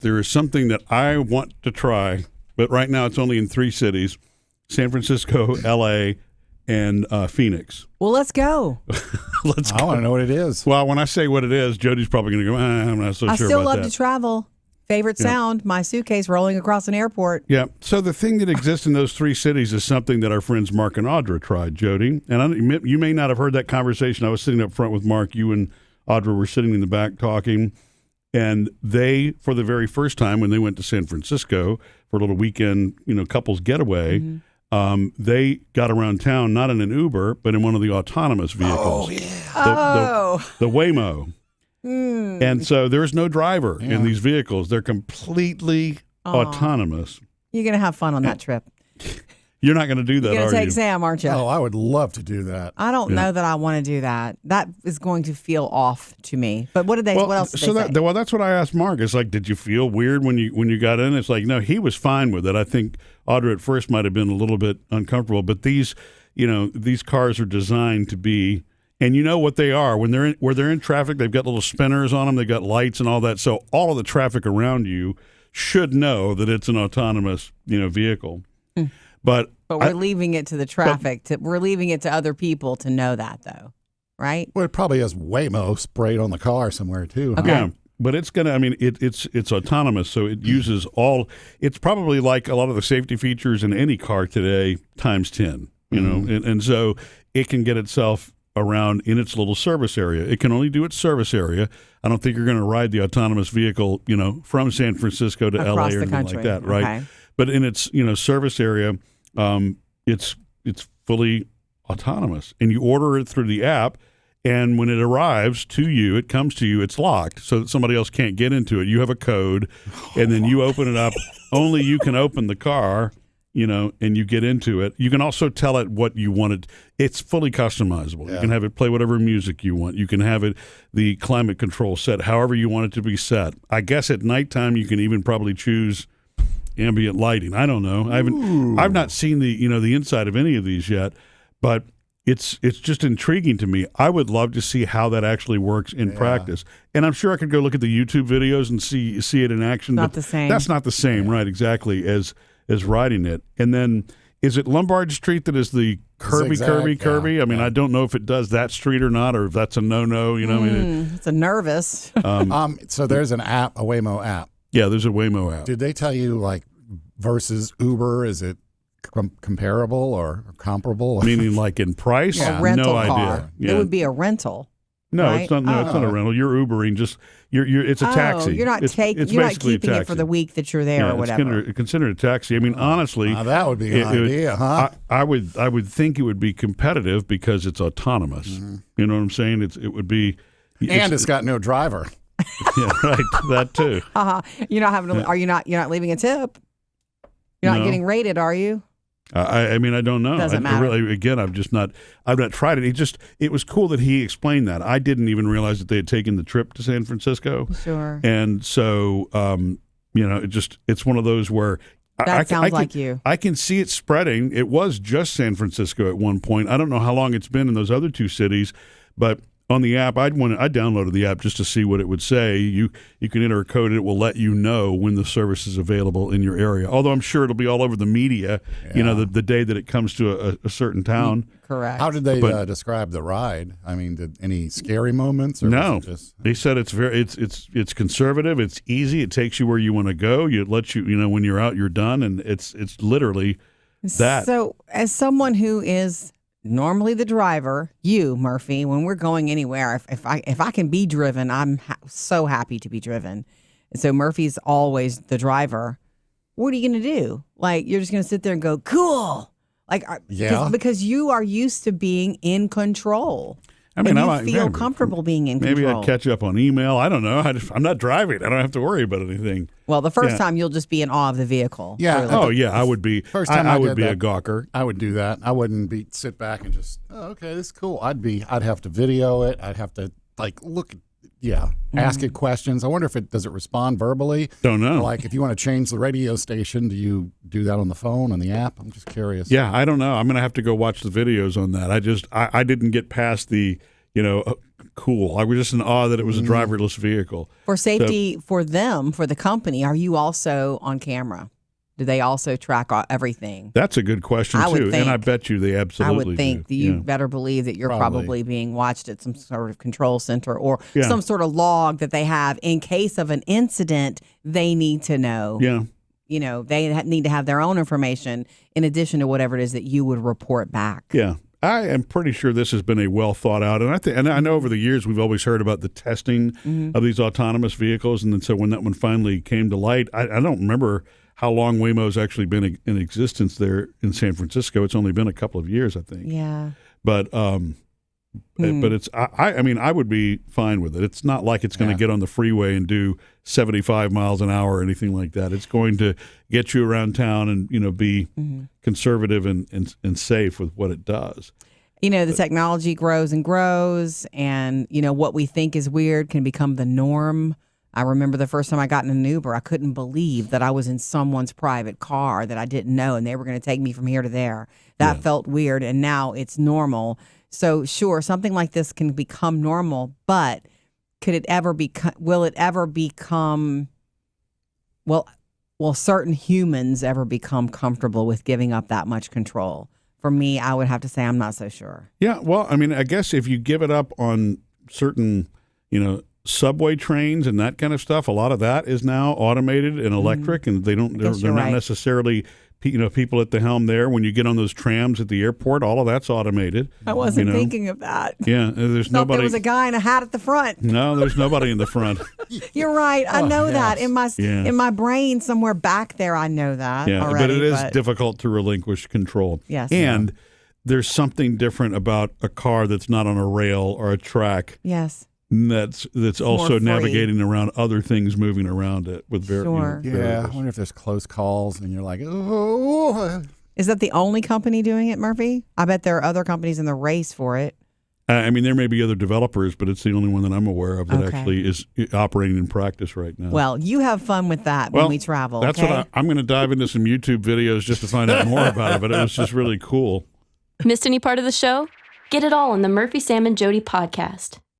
there is something that I want to try, but right now it's only in 3 cities: San Francisco, L.A., and Phoenix. Well, let's go. Let's go. I want to know what it is. Well, when I say what it is, Jody's probably going to go, I'm not so I sure still about love that. to travel. Favorite sound, my suitcase rolling across an airport. Yeah. So the thing that exists in those 3 cities is something that our friends Mark and Audra tried, Jody. And you may not have heard that conversation. I was sitting up front with Mark. You and Audra were sitting in the back talking. And they, for the very first time when they went to San Francisco for a little weekend, couples getaway, they got around town not in an Uber, but in one of the autonomous vehicles. Oh, yeah. The Waymo. And so there's no driver in these vehicles. They're completely autonomous. You're going to have fun on that trip. You're not going to do that, You're are going to take you? Sam, aren't you? Oh, I would love to do that. I don't know that I want to do that. That is going to feel off to me. But what else did they say? Well, that's what I asked Mark. It's like, did you feel weird when you got in? It's like, no, he was fine with it. I think Audra at first might have been a little bit uncomfortable, but these cars are designed to be, and you know what they are. When they're in traffic, they've got little spinners on them, they've got lights and all that. So all of the traffic around you should know that it's an autonomous, vehicle. But we're leaving it to the traffic. We're leaving it to other people to know that, though, right? Well, it probably has Waymo sprayed on the car somewhere, too. Okay. Yeah, but it's going to, it's autonomous, so it uses it's probably like a lot of the safety features in any car today times 10, and so it can get itself around in its little service area. It can only do its service area. I don't think you're going to ride the autonomous vehicle, from San Francisco to Across LA or the anything like country. that, right? Okay. But in its, service area, it's fully autonomous, and you order it through the app. And when it arrives to you, it comes to you, it's locked so that somebody else can't get into it. You have a code, and then you open it up. Only you can open the car, and you get into it. You can also tell it what you want it. It's fully customizable. Yeah. You can have it play whatever music you want. You can have it, the climate control set, however you want it to be set. I guess at nighttime you can even probably choose ambient lighting. I don't know. I've not seen the inside of any of these yet, but it's just intriguing to me. I would love to see how that actually works in practice. And I'm sure I could go look at the YouTube videos and see it in action. Not the same. That's not the same, right? Exactly, as riding it. And then is it Lombard Street that is the curvy? Zigzag, I yeah. don't know if it does that street or not, or if that's a no-no. It's a nervous. So there's an app, a Waymo app. Yeah, there's a Waymo app. Did they tell you, like, versus Uber, is it comparable or comparable? Meaning like in price? A rental no car. idea. Yeah. It would be a rental. No, right? it's not. No, it's not a rental. You're Ubering. Just it's a taxi. You're not it's you're not basically a keeping it taxi. for the week that you're there or whatever. It's considered a taxi. I mean, honestly, Now that would be an idea, huh? I would think it would be competitive because it's autonomous. You know what I'm saying? It would be. And it's got no driver. Yeah, right. That too. You're not having. Are you not? You're not leaving a tip. You're not No. getting rated, are you? I mean, I don't know. Doesn't matter. Really, again, I've not tried it. It was cool that he explained that. I didn't even realize that they had taken the trip to San Francisco. Sure. And so, it's one of those where Sounds like you. I can see it spreading. It was just San Francisco at one point. I don't know how long it's been in those other 2 cities, but on the app, I downloaded the app just to see what it would say. You can enter a code, and it will let you know when the service is available in your area. Although I'm sure it'll be all over the media, the day that it comes to a certain town. Correct. How did they describe the ride? I mean, did any scary moments? Or No, was it just... they said it's conservative. It's easy. It takes you where you want to go. It lets you, when you're out, you're done, and it's literally that. So, as someone who is normally the driver, you, Murphy, when we're going anywhere, if I can be driven, I'm so happy to be driven. And so Murphy's always the driver. What are you going to do? Like, you're just going to sit there and go, cool. Like, because you are used to being in control. I mean, and you feel comfortable being in maybe control. I'd catch up on email. I don't know. I'm not driving. I don't have to worry about anything. Well, the first time you'd just be in awe of the vehicle. Yeah. Really. Oh, yeah. I would be. First time I I would did be that. a gawker. I would do that. I wouldn't sit back and just, okay, this is cool. I'd have to video it. I'd have to look, ask it questions. I wonder if does it respond verbally? Don't know. Like if you want to change the radio station, do you do that on the phone, on the app? I'm just curious. Yeah, I don't know. I'm going to have to go watch the videos on that. I didn't get past the, cool. I was just in awe that it was a driverless vehicle. For safety for them, for the company, are you also on camera? Do they also track everything? That's a good question, too. And I bet you they absolutely I would think do. that you better believe that you're probably being watched at some sort of control center or some sort of log that they have in case of an incident they need to know. Yeah. They need to have their own information in addition to whatever it is that you would report back. Yeah. I am pretty sure this has been a well thought out, and I know over the years we've always heard about the testing of these autonomous vehicles, and then so when that one finally came to light, I don't remember how long Waymo's actually been in existence there in San Francisco. It's only been a couple of years, I think. Yeah. But it's I mean I would be fine with it. It's not like it's going to get on the freeway and do 75 miles an hour or anything like that. It's going to get you around town and be conservative and safe with what it does. The technology grows and grows, and what we think is weird can become the norm. I remember the first time I got in an Uber, I couldn't believe that I was in someone's private car that I didn't know, and they were going to take me from here to there. That felt weird, and now it's normal. So sure, something like this can become normal, but will it ever become, will certain humans ever become comfortable with giving up that much control? For me, I would have to say I'm not so sure. Yeah, well, I mean, I guess if you give it up on certain, subway trains and that kind of stuff, a lot of that is now automated and electric, and they're not necessarily people at the helm there. When you get on those trams at the airport, all of that's automated. I wasn't thinking of that. Yeah, there's nobody. There was a guy in a hat at the front. No, there's nobody in the front. You're right. I know that in my brain somewhere back there. I know that. Yeah, already, but it is difficult to relinquish control. Yes, and there's something different about a car that's not on a rail or a track. Yes. That's also navigating around other things moving around it with Sure. I wonder if there's close calls and you're like, oh. Is that the only company doing it, Murphy? I bet there are other companies in the race for it. I mean, there may be other developers, but it's the only one that I'm aware of that actually is operating in practice right now. Well, you have fun with that when we travel. That's what I'm going to dive into some YouTube videos just to find out more about it, but it was just really cool. Missed any part of the show? Get it all on the Murphy, Sam, and Jodi podcast.